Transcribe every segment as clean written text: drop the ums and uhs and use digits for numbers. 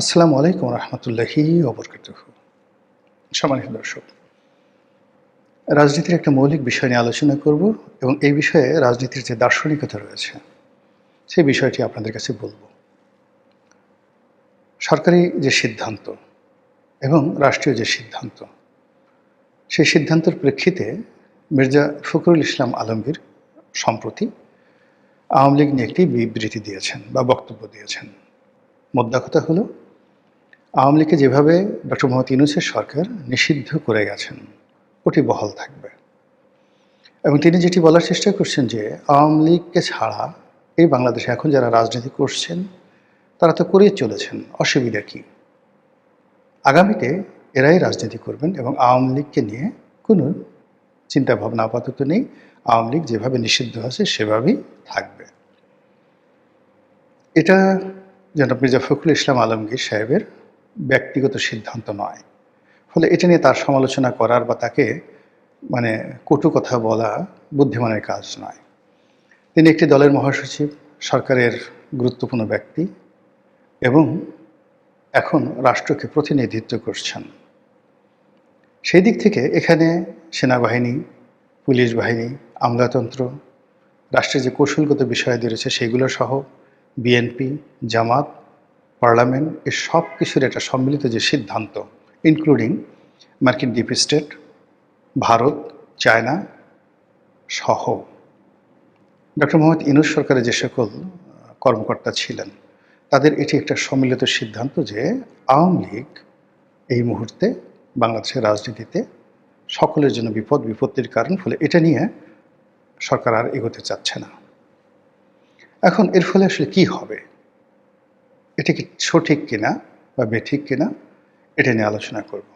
আসসালামু আলাইকুম রহমতুল্লাহি ওবরকাতুহু। সম্মানিত দর্শক, রাজনীতির একটা মৌলিক বিষয় নিয়ে আলোচনা করব এবং এই বিষয়ে রাজনীতির যে দার্শনিকতা রয়েছে সেই বিষয়টি আপনাদের কাছে বলব। সরকারি যে সিদ্ধান্ত এবং রাষ্ট্রীয় যে সিদ্ধান্ত, সেই সিদ্ধান্তের প্রেক্ষিতে মির্জা ফখরুল ইসলাম আলমগীর সম্প্রতি আওয়ামী লীগ নিয়ে একটি বিবৃতি দিয়েছেন বা বক্তব্য দিয়েছেন। মোদ্দা কথা হলো, আওয়ামী লীগকে যেভাবে ডক্টর মোহাম্মদ ইউনূসের সরকার নিষিদ্ধ করে গেছেন ওটি বহাল থাকবে এবং তিনি যেটি বলার চেষ্টা করছেন যে আওয়ামী লীগকে ছাড়া এই বাংলাদেশে এখন যারা রাজনীতি করছেন তারা তো করেই চলেছেন, অসুবিধা কী? আগামীতে এরাই রাজনীতি করবেন এবং আওয়ামী লীগকে নিয়ে কোনো চিন্তাভাবনা আপাতত নেই। আওয়ামী লীগ যেভাবে নিষিদ্ধ আছে সেভাবেই থাকবে। এটা জনাব মির্জা ফখরুল ইসলাম আলমগীর সাহেবের ব্যক্তিগত সিদ্ধান্ত নয়, ফলে এটা নিয়ে তার সমালোচনা করার বা তাকে কটু কথা বলা বুদ্ধিমানের কাজ নয়। তিনি একটি দলের মহাসচিব, সরকারের গুরুত্বপূর্ণ ব্যক্তি এবং এখন রাষ্ট্রকে প্রতিনিধিত্ব করছেন। সেই দিক থেকে এখানে সেনাবাহিনী, পুলিশ বাহিনী, আমলাতন্ত্র, রাষ্ট্রের যে কৌশলগত বিষয়াদি রয়েছে সেগুলো সহ বিএনপি, জামাত, পার্লামেন্ট, এ সব কিছুর একটা সম্মিলিত যে সিদ্ধান্ত, ইনক্লুডিং মার্কিন ডিপ স্টেট, ভারত, চায়না সহ ডক্টর মোহাম্মদ ইউনূস সরকারের যে সকল কর্মকর্তা ছিলেন তাদের এটি একটা সম্মিলিত সিদ্ধান্ত যে আওয়ামী লীগ এই মুহূর্তে বাংলাদেশের রাজনীতিতে সকলের জন্য বিপত্তির কারণ, ফলে এটা নিয়ে সরকার আর এগোতে চাচ্ছে না। এখন এর ফলে আসলে কি হবে, এটা কি সঠিক কিনা বা বেঠিক কিনা, এটা নিয়ে আলোচনা করব।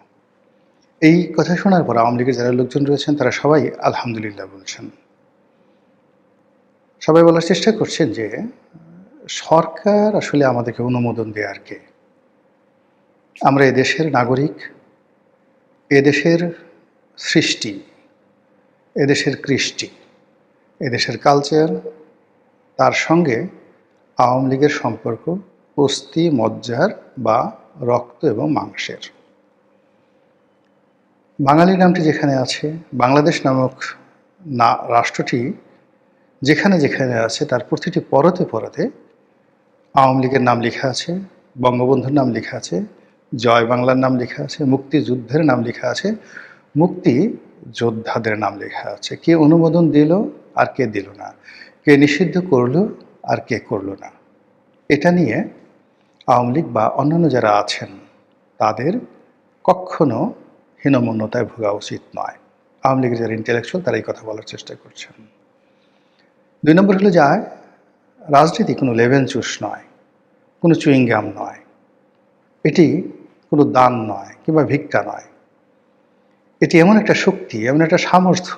এই কথা শোনার পর আওয়ামী লীগের যারা লোকজন রয়েছেন তারা সবাই আলহামদুলিল্লাহ বলছেন। সবাই বলার চেষ্টা করছেন যে সরকার আসলে আমাদেরকে অনুমোদন দেয়ার কে? আমরা এদেশের নাগরিক, এদেশের সৃষ্টি, এদেশের কৃষ্টি, এদেশের কালচার, তার সঙ্গে আওয়ামী লীগের সম্পর্ক অস্থি মজ্জার বা রক্ত এবং মাংসের। বাঙালি নামটি যেখানে আছে, বাংলাদেশ নামক রাষ্ট্রটি যেখানে যেখানে আছে, তার প্রতিটি পরতে পরতে আওয়ামী লীগের নাম লেখা আছে, বঙ্গবন্ধুর নাম লেখা আছে, জয় বাংলার নাম লেখা আছে, মুক্তিযুদ্ধের নাম লেখা আছে, মুক্তি যোদ্ধাদের নাম লেখা আছে। কে অনুমোদন দিল আর কে দিল না, কে নিষিদ্ধ করলো আর কে করলো না, এটা নিয়ে আওয়ামী লীগ বা অন্যান্য যারা আছেন তাদের কখনো হীনমন্যতায় ভোগা উচিত নয়। আওয়ামী লীগের যারা ইন্টেলেকচুয়াল তারা এই কথা বলার চেষ্টা করছেন। 2 নম্বর হলো যায়, রাজনীতি কোনো লেভেন চুষ নয়, কোনো চুইংগাম নয়, এটি কোনো দান নয় কিংবা ভিক্ষা নয়। এটি এমন একটা শক্তি, এমন একটা সামর্থ্য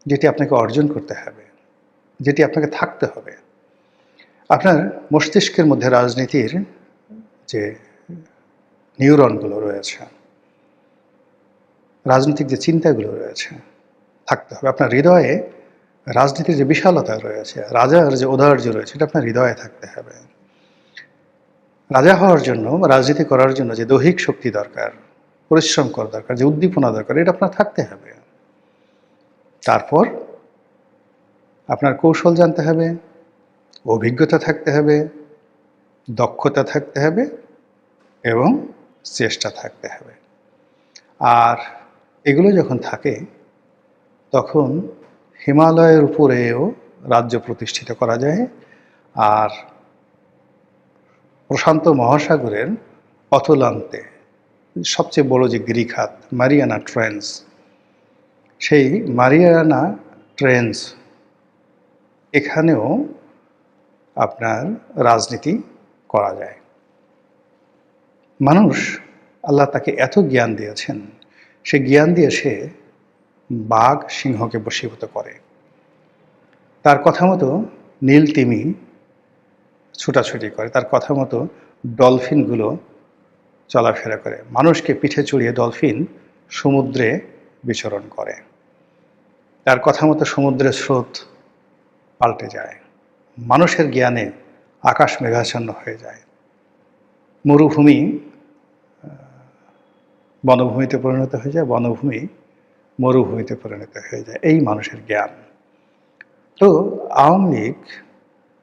যেটি আপনাকে অর্জন করতে হবে, যেটি আপনাকে থাকতে হবে। আপনার মস্তিষ্কের মধ্যে রাজনীতির যে নিউরনগুলো রয়েছে, রাজনৈতিক যে চিন্তাগুলো রয়েছে থাকতে হবে। আপনার হৃদয়ে রাজনীতির যে বিশালতা রয়েছে, রাজার যে ঔদার্য রয়েছে, এটা আপনার হৃদয়ে থাকতে হবে। রাজা হওয়ার জন্য, রাজনীতি করার জন্য যে দৈহিক শক্তি দরকার, পরিশ্রম করা দরকার, যে উদ্দীপনা দরকার, এটা আপনার থাকতে হবে। তারপর আপনার কৌশল জানতে হবে, অভিজ্ঞতা থাকতে হবে, দক্ষতা থাকতে হবে এবং চেষ্টা থাকতে হবে। আর এগুলো যখন থাকে তখন হিমালয়ের উপরেও রাজ্য প্রতিষ্ঠিত করা যায়। আর প্রশান্ত মহাসাগরের অতলান্তে সবচেয়ে বড় যে গিরিখাত মারিয়ানা ট্রেঞ্চ, সেই মারিয়ানা ট্রেঞ্চ এখানেও আপনার রাজনীতি করা যায়। মানুষ, আল্লাহ তাকে এত জ্ঞান দিয়েছেন, সে জ্ঞান দিয়ে সে বাঘ সিংহকে বশীভূত করে। তার কথা মতো নীল তিমি ছুটাছুটি করে, তার কথা মতো ডলফিনগুলো চলাফেরা করে, মানুষকে পিঠে চড়িয়ে ডলফিন সমুদ্রে বিচরণ করে, তার কথা মতো সমুদ্রের স্রোত পাল্টে যায়, মানুষের জ্ঞানে আকাশ মেঘাচ্ছন্ন হয়ে যায়। মরুভূমি বনভূমিতে পরিণত হয়ে যায়, বনভূমি মরুভূমিতে পরিণত হয়ে যায়, এই মানুষের জ্ঞান। তো আওয়ামী লীগ,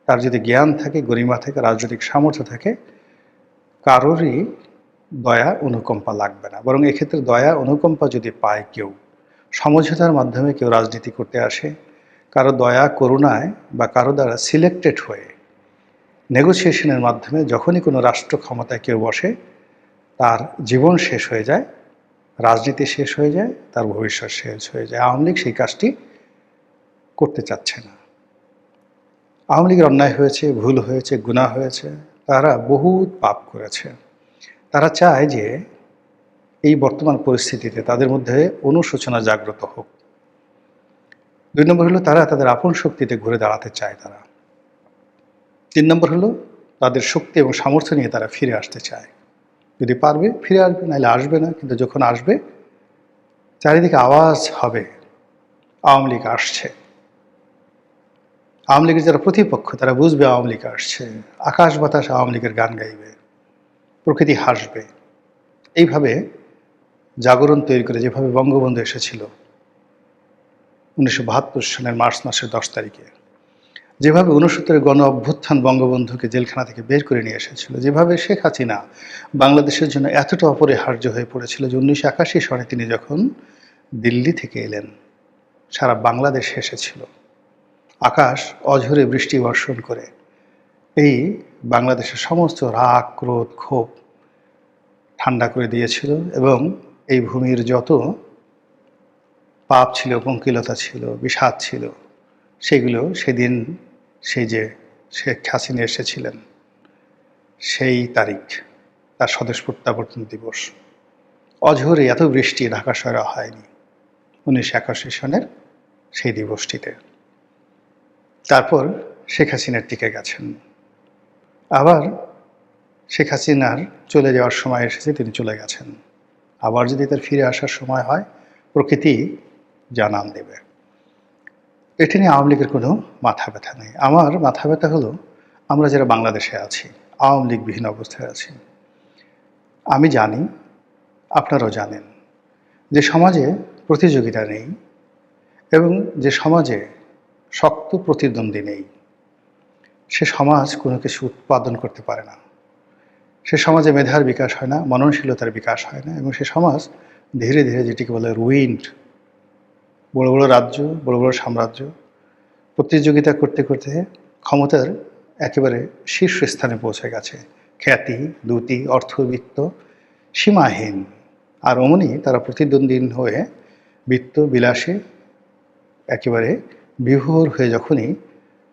তার যদি জ্ঞান থাকে, গরিমা থাকে, রাজনৈতিক সামর্থ্য থাকে, কারোরই দয়া অনুকম্পা লাগবে না। বরং এক্ষেত্রে দয়া অনুকম্পা যদি পায় কেউ, সমঝোতার মাধ্যমে কেউ রাজনীতি করতে আসে, কারো দয়া করুণায় বা কারো দ্বারা সিলেক্টেড হয়ে নেগোসিয়েশনের মাধ্যমে যখনই কোনো রাষ্ট্র ক্ষমতায় কেউ বসে, তার জীবন শেষ হয়ে যায়, রাজনীতি শেষ হয়ে যায়, তার ভবিষ্যৎ শেষ হয়ে যায়। আওয়ামী লীগ সেই কাজটি করতে চাচ্ছে না। আওয়ামী লীগের অন্যায় হয়েছে, ভুল হয়েছে, গুনাহ হয়েছে, তারা বহুত পাপ করেছে। তারা চায় যে এই বর্তমান পরিস্থিতিতে তাদের মধ্যে অনুশোচনা জাগ্রত হোক। 2 নম্বর হলো তারা তাদের আপন শক্তিতে ঘুরে দাঁড়াতে চায় তারা। 3 নম্বর হলো তাদের শক্তি এবং সামর্থ্য নিয়ে তারা ফিরে আসতে চায়। যদি পারবে ফিরে আসবে, নাহলে আসবে না। কিন্তু যখন আসবে, চারিদিকে আওয়াজ হবে আওয়ামী লীগ আসছে। আওয়ামী লীগের যারা প্রতিপক্ষ তারা বুঝবে আওয়ামী লীগ আসছে, আকাশ বাতাস আওয়ামী লীগের গান গাইবে, প্রকৃতি হাসবে। এইভাবে জাগরণ তৈরি করে, যেভাবে বঙ্গবন্ধু এসেছিল 1972 সালের মার্চ মাসের 10 তারিখে, যেভাবে 69 গণ অভ্যুত্থান বঙ্গবন্ধুকে জেলখানা থেকে বের করে নিয়ে এসেছিল, যেভাবে শেখ হাসিনা বাংলাদেশের জন্য এতটা অপরিহার্য হয়ে পড়েছিল যে 1981 সনে তিনি যখন দিল্লি থেকে এলেন, সারা বাংলাদেশ এসেছিল। আকাশ অঝরে বৃষ্টি বর্ষণ করে এই বাংলাদেশের সমস্ত রাগ, ক্রোধ, ক্ষোভ ঠান্ডা করে দিয়েছিল এবং এই ভূমির যত পাপ ছিল, পঙ্কিলতা ছিল, বিষাদ ছিল, সেগুলো সেদিন সেই যে শেখ হাসিনা এসেছিলেন সেই তারিখ, তার স্বদেশ প্রত্যাবর্তন দিবস, অঝরে এত বৃষ্টি ঢাকা শহরে হয়নি 1981 সনের সেই দিবসটিতে। তারপর শেখ হাসিনার টিকে গেছেন। আবার শেখ হাসিনার চলে যাওয়ার সময় এসেছে, তিনি চলে গেছেন। আবার যদি তার ফিরে আসার সময় হয়, প্রকৃতি জানান দেবে। এটি নিয়ে আওয়ামী লীগের কোনো মাথা ব্যথা নেই। আমার মাথা ব্যথা হলো আমরা যারা বাংলাদেশে আছি, আওয়ামী লীগবিহীন অবস্থায় আছি। আমি জানি, আপনারাও জানেন, যে সমাজে প্রতিযোগিতা নেই এবং যে সমাজে শক্ত প্রতিদ্বন্দ্বী নেই, সে সমাজ কোনো কিছু উৎপাদন করতে পারে না। সে সমাজে মেধার বিকাশ হয় না, মননশীলতার বিকাশ হয় না, এবং সে সমাজ ধীরে ধীরে যেটিকে বলে রুইন্ড, বড় বড় রাজ্য, বড় বড় সাম্রাজ্য প্রতিযোগিতা করতে করতে ক্ষমতার একেবারে শীর্ষস্থানে পৌঁছে গেছে। খ্যাতি, দ্যুতি, অর্থবিত্ত সীমাহীন। আর অমনি তারা প্রতিদ্বন্দ্বী হয়ে বিত্ত বিলাসে একেবারে বিভোর হয়ে যখনই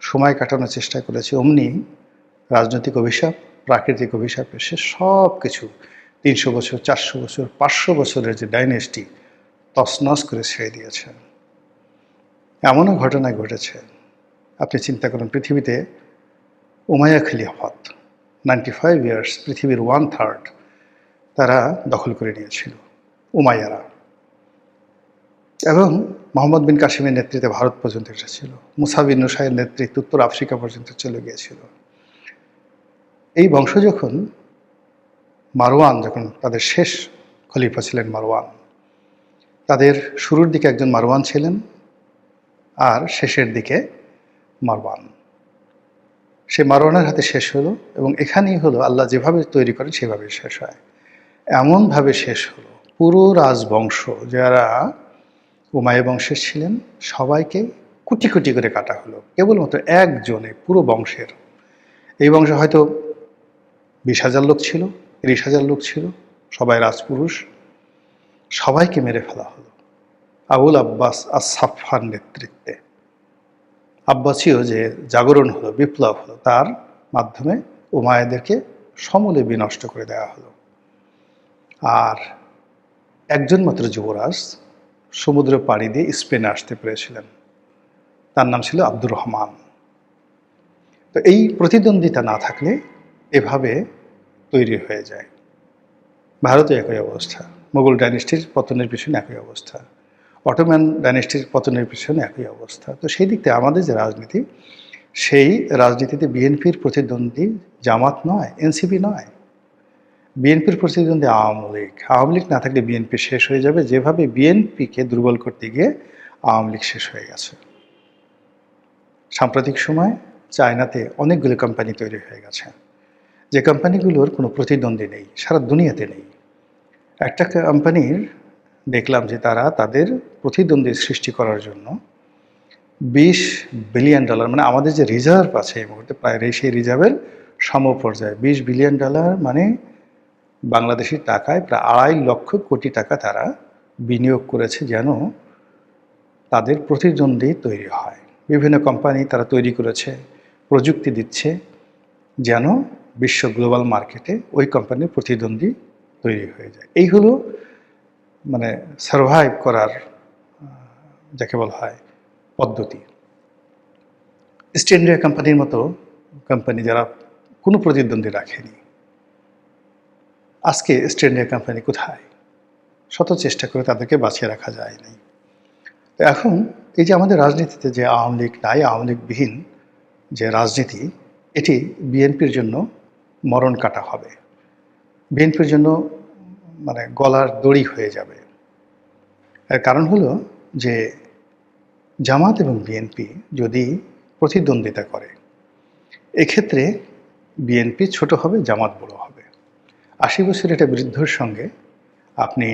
সময় কাটানোর চেষ্টা করেছে, অমনি রাজনৈতিক অভিশাপ, প্রাকৃতিক অভিশাপ এসে সব কিছু 300 বছর, 400 বছর, 500 বছরের যে ডাইনেস্টি তছনছ করে ছেড়ে দিয়েছে। এমনও ঘটনা ঘটেছে, আপনি চিন্তা করুন, পৃথিবীতে উমাইয়া খিলাফত 95 ইয়ার্স, পৃথিবীর 1/3 তারা দখল করে নিয়েছিল উমাইয়ারা, এবং মোহাম্মদ বিন কাসিমের নেতৃত্বে ভারত পর্যন্ত এসেছিল। মুসা বিন নুসাইয়ের নেতৃত্বে উত্তর আফ্রিকা পর্যন্ত চলে গিয়েছিল। এই বংশ যখন মারওয়ান, যখন তাদের শেষ খলিফা ছিলেন মারওয়ান, তাদের শুরুর দিকে একজন মারওয়ান ছিলেন আর শেষের দিকে মারওয়ান। সে মারওয়ানের হাতে শেষ হলো, এবং এখানেই হলো আল্লাহ যেভাবে তৈরি করেন সেভাবে শেষ হয়। এমনভাবে শেষ হলো, পুরো রাজবংশ যারা উমাইয়া বংশের ছিলেন সবাইকে কুটি কুটি করে কাটা হলো, কেবলমাত্র একজনে পুরো বংশের। এই বংশে হয়তো 20,000 লোক ছিল, 30,000 লোক ছিল, সবাই রাজপুরুষ, সবাইকে মেরে ফেলা হলো আবুল আব্বাস আস-সাফফার নেতৃত্বে। আব্বাসীয় যে জাগরণ হলো, বিপ্লব হলো, তার মাধ্যমে উমাইয়াদেরকে সমূলে বিনষ্ট করে দেওয়া হলো। আর একজন মাত্র যুবরাজ সমুদ্র পাড়ি দিয়ে স্পেনে আসতে পেরেছিলেন, তার নাম ছিল আব্দুর রহমান। তো এই প্রতিদ্বন্দ্বিতা না থাকলে এভাবে তৈরি হয়ে যায়। ভারতে একই অবস্থা, মোগল ডাইনেস্টির পতনের পিছনে একই অবস্থা, অটোম্যান ডাইনেস্টির পতনের পিছনে একই অবস্থা। তো সেই দিক থেকে আমাদের যে রাজনীতি, সেই রাজনীতিতে বিএনপির প্রতিদ্বন্দ্বী জামাত নয়, এনসিপি নয়, বিএনপির প্রতিদ্বন্দ্বী আওয়ামী লীগ না থাকলে বিএনপি শেষ হয়ে যাবে, যেভাবে বিএনপিকে দুর্বল করতে গিয়ে আওয়ামী লীগ শেষ হয়ে গেছে। সাম্প্রতিক সময় চায়নাতে অনেকগুলো কোম্পানি তৈরি হয়ে গেছে, যে কোম্পানিগুলোর কোনো প্রতিদ্বন্দ্বী নেই, সারা দুনিয়াতে নেই। একটা কোম্পানির দেখলাম যে তারা তাদের প্রতিদ্বন্দ্বী সৃষ্টি করার জন্য $20 বিলিয়ন, মানে আমাদের যে রিজার্ভ আছে এই মুহূর্তে প্রায় সেই রিজার্ভের সমপর্যায়ে $20 বিলিয়ন, মানে বাংলাদেশি টাকায় প্রায় 2.5 লক্ষ কোটি টাকা তারা বিনিয়োগ করেছে যেন তাদের প্রতিদ্বন্দ্বী তৈরি হয়। বিভিন্ন কোম্পানি তারা তৈরি করেছে, প্রযুক্তি দিচ্ছে যেন বিশ্ব গ্লোবাল মার্কেটে ওই কোম্পানির প্রতিদ্বন্দ্বী তৈরি হয়ে যায়। এই হলো মানে সারভাইভ করার যাকে বলা হয় পদ্ধতি। ইস্ট ইন্ডিয়া কোম্পানির মতো কোম্পানি যারা কোনো প্রতিদ্বন্দ্বী রাখেনি, আজকে ইস্ট ইন্ডিয়া কোম্পানি কোথায়? শত চেষ্টা করে তাদেরকে বাঁচিয়ে রাখা যায়নি। তো এখন এই যে আমাদের রাজনীতিতে যে আওয়ামী লীগ নাই, আওয়ামী লীগবিহীন যে রাজনীতি, এটি বিএনপির জন্য মরণ কাটা হবে, বিএনপির জন্য মানে গলার দড়ি হয়ে যাবে। এর কারণ হলো যে জামাত এবং বিএনপি যদি প্রতিদ্বন্দ্বিতা করে, এক্ষেত্রে বিএনপি ছোট হবে, জামাত বড় হবে। 80 বছরের একটা বৃদ্ধর সঙ্গে আপনি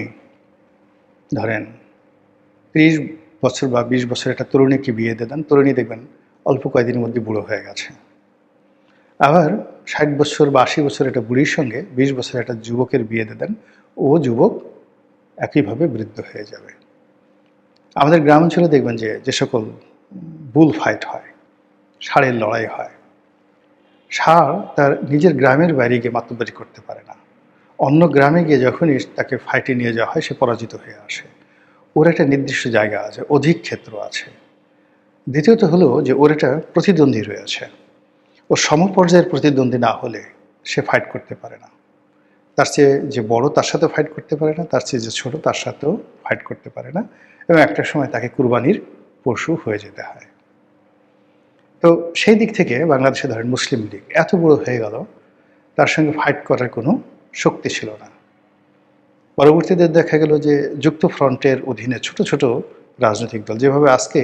ধরেন 30 বছর বা 20 বছরের একটা তরুণীকে বিয়ে দেন, তরুণী দেখবেন অল্প কয়েকদিনের মধ্যে বুড়ো হয়ে গেছে। আবার 60 বছর বা 80 বছরের একটা বুড়ির সঙ্গে 20 বছরের একটা যুবকের বিয়ে দেন, ও যুবক একইভাবে বৃদ্ধ হয়ে যাবে। আমাদের গ্রাম অঞ্চলে দেখবেন যে সকল বুল ফাইট হয়, ষাঁড়ের লড়াই হয়, ষাঁড় তার নিজের গ্রামের বাইরে গিয়ে মাতব্বরি করতে পারে না, অন্য গ্রামে গিয়ে যখনই তাকে ফাইটে নিয়ে যাওয়া হয় সে পরাজিত হয়ে আসে। ওর একটা নির্দিষ্ট জায়গা আছে, অধিক ক্ষেত্র আছে। দ্বিতীয়ত হলো যে ওর একটা প্রতিদ্বন্দ্বী রয়েছে, ও সমপর্যায়ের প্রতিদ্বন্দ্বী না হলে সে ফাইট করতে পারে না। তার চেয়ে যে বড় তার সাথে ফাইট করতে পারে না, তার চেয়ে যে ছোট তার সাথেও ফাইট করতে পারে না, এবং একটা সময় তাকে কুরবানির পশু হয়ে যেতে হয়। তো সেই দিক থেকে বাংলাদেশে ধরেন মুসলিম লীগ এত বড় হয়ে গেল, তার সঙ্গে ফাইট করার কোনো শক্তি ছিল না। পরবর্তীতে দেখা গেল যে যুক্ত ফ্রন্টের অধীনে ছোট ছোট রাজনৈতিক দল, যেভাবে আজকে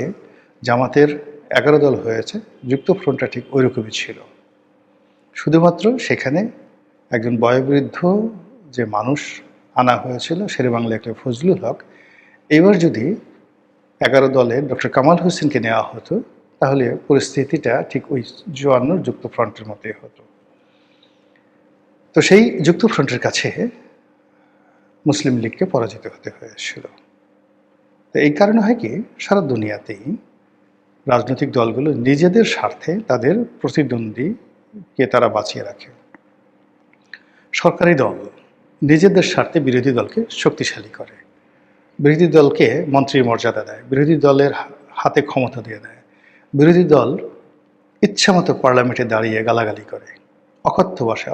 জামাতের 11 দল হয়েছে, যুক্ত ফ্রন্টটা ঠিক ওই রকমই ছিল। শুধুমাত্র সেখানে একজন বয়োবৃদ্ধ যে মানুষ আনা হয়েছিল, শেরেবাংলা একটা ফজলুল হক, এবার যদি 11 দলে ডক্টর কামাল হোসেনকে নেওয়া হতো তাহলে পরিস্থিতিটা ঠিক ওই 54 যুক্ত ফ্রন্টের মতোই হতো। তো সেই যুক্ত ফ্রন্টের কাছে মুসলিম লীগকে পরাজিত হতে হয়েছিল। তো এই কারণে হয় কি, সারা দুনিয়াতেই রাজনৈতিক দলগুলো নিজেদের স্বার্থে তাদের প্রতিদ্বন্দ্বীকে তারা বাঁচিয়ে রাখে। সরকারি দল নিজেদের স্বার্থে বিরোধী দলকে শক্তিশালী করে, বিরোধী দলকে মন্ত্রীর মর্যাদা দেয়, বিরোধী দলের হাতে ক্ষমতা দিয়ে দেয়, বিরোধী দল ইচ্ছামতো পার্লামেন্টে দাঁড়িয়ে গালাগালি করে, অকথ্য ভাষায়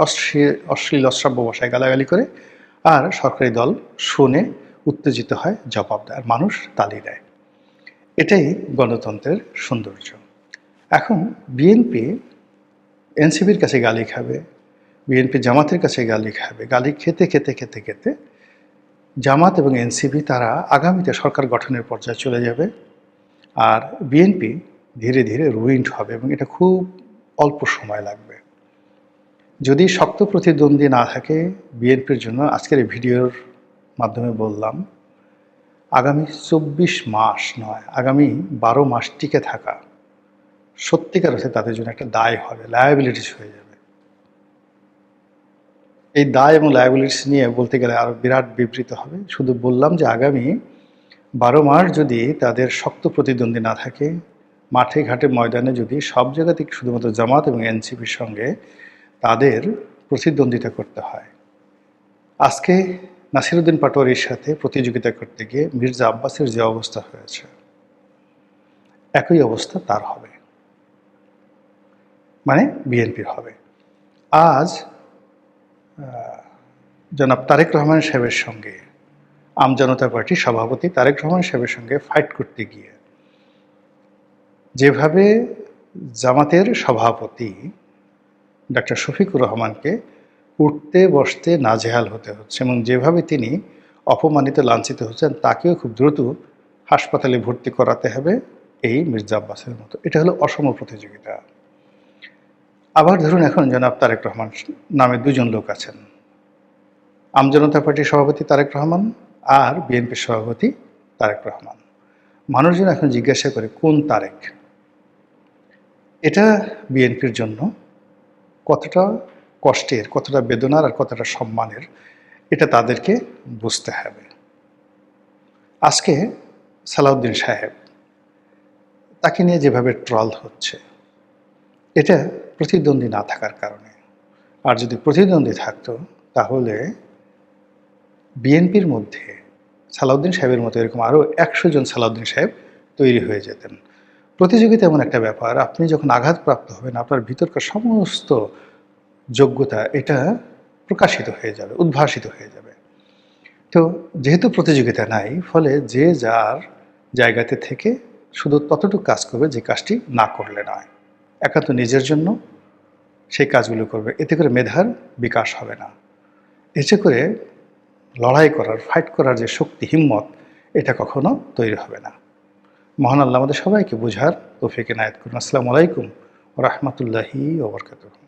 অশ্লীল অশ্রাব্য ভাষায় গালাগালি করে, আর সরকারি দল শুনে উত্তেজিত হয়, জবাব দেয়, আর মানুষ তালি দেয়। এটাই গণতন্ত্রের সৌন্দর্য। এখন বিএনপি এনসিপির কাছে গালি খাবে, বিএনপি জামাতের কাছে গালি খাবে, গালি খেতে খেতে খেতে খেতে জামাত এবং এনসিপি তারা আগামীতে সরকার গঠনের পর্যায়ে চলে যাবে, আর বিএনপি ধীরে ধীরে রুইন্ড হবে, এবং এটা খুব অল্প সময় লাগবে। যদি শক্ত প্রতিদ্বন্দ্বী না থাকে বিএনপির জন্য, আজকের এই ভিডিওর মাধ্যমে বললাম, আগামী 24 মাস নয়, আগামী 12 মাস টিকে থাকা সত্যিকার অর্থে তাদের জন্য একটা দায় হবে, লায়াবিলিটিস হয়ে যাবে। এই দায় এবং লায়াবিলিটিস নিয়ে বলতে গেলে আরও বিরাট বিবৃত হবে। শুধু বললাম যে আগামী 12 মাস যদি তাদের শক্ত প্রতিদ্বন্দ্বী না থাকে, মাঠে ঘাটে ময়দানে যদি সব জায়গা থেকে শুধুমাত্র জামাত এবং এনসিপির সঙ্গে তাদের প্রতিদ্বন্দ্বিতা করতে হয়। আজকে নাসিরউদ্দিন পাটোয়ারির সাথে প্রতিযোগিতা করতে গিয়ে মির্জা আব্বাসের যে অবস্থা হয়েছে, একই অবস্থা তার হবে, মানে বিএনপির হবে। আজ জনাব তারেক রহমান সাহেবের সঙ্গে, আম জনতা পার্টির সভাপতি তারেক রহমান সাহেবের সঙ্গে ফাইট করতে গিয়ে যেভাবে জামাতের সভাপতি ডক্টর শফিকুর রহমানকে উঠতে বসতে নাজেহাল হতে হচ্ছে, এবং যেভাবে তিনি অপমানিত লাঞ্ছিত হচ্ছেন তাকেও খুব দ্রুত হাসপাতালে ভর্তি করাতে হবে এই মির্জা আব্বাসের মতো। এটা হলো অসম প্রতিযোগিতা। আবার ধরুন এখন জনাব তারেক রহমান নামে দুজন লোক আছেন, আমজনতা পার্টির সভাপতি তারেক রহমান আর বিএনপির সভাপতি তারেক রহমান। মানুষজন এখন জিজ্ঞাসা করে কোন তারেক। এটা বিএনপির জন্য কতটা কষ্টের, কতটা বেদনার আর কতটা সম্মানের, এটা তাদেরকে বুঝতে হবে। আজকে সালাউদ্দিন সাহেব, তাকে নিয়ে যেভাবে ট্রল হচ্ছে, এটা প্রতিদ্বন্দ্বী না থাকার কারণে। আর যদি প্রতিদ্বন্দ্বী থাকতো তাহলে বিএনপির মধ্যে সালাউদ্দিন সাহেবের মতো এরকম আরও 100 জন সালাউদ্দিন সাহেব তৈরি হয়ে যেতেন। প্রতিযোগিতা এমন একটা ব্যাপার, আপনি যখন আঘাতপ্রাপ্ত হবেন আপনার ভিতরকার সমস্ত যোগ্যতা এটা প্রকাশিত হয়ে যাবে, উদ্ভাসিত হয়ে যাবে। তো যেহেতু প্রতিযোগিতা নাই, ফলে যে যার জায়গাতে থেকে শুধু ততটুকু কাজ করবে যে কাজটি না করলে নয়, একান্ত নিজের জন্য সেই কাজগুলো করবে। এতে করে মেধার বিকাশ হবে না, এতে করে লড়াই করার, ফাইট করার যে শক্তি, হিম্মত, এটা কখনো তৈরি হবে না। মহান আল্লাহ আমাদের সবাইকে বুঝার তৌফিক এনায়েত করুন। আসসালামু আলাইকুম ওয়া রাহমাতুল্লাহি ওয়া বারাকাতুহু।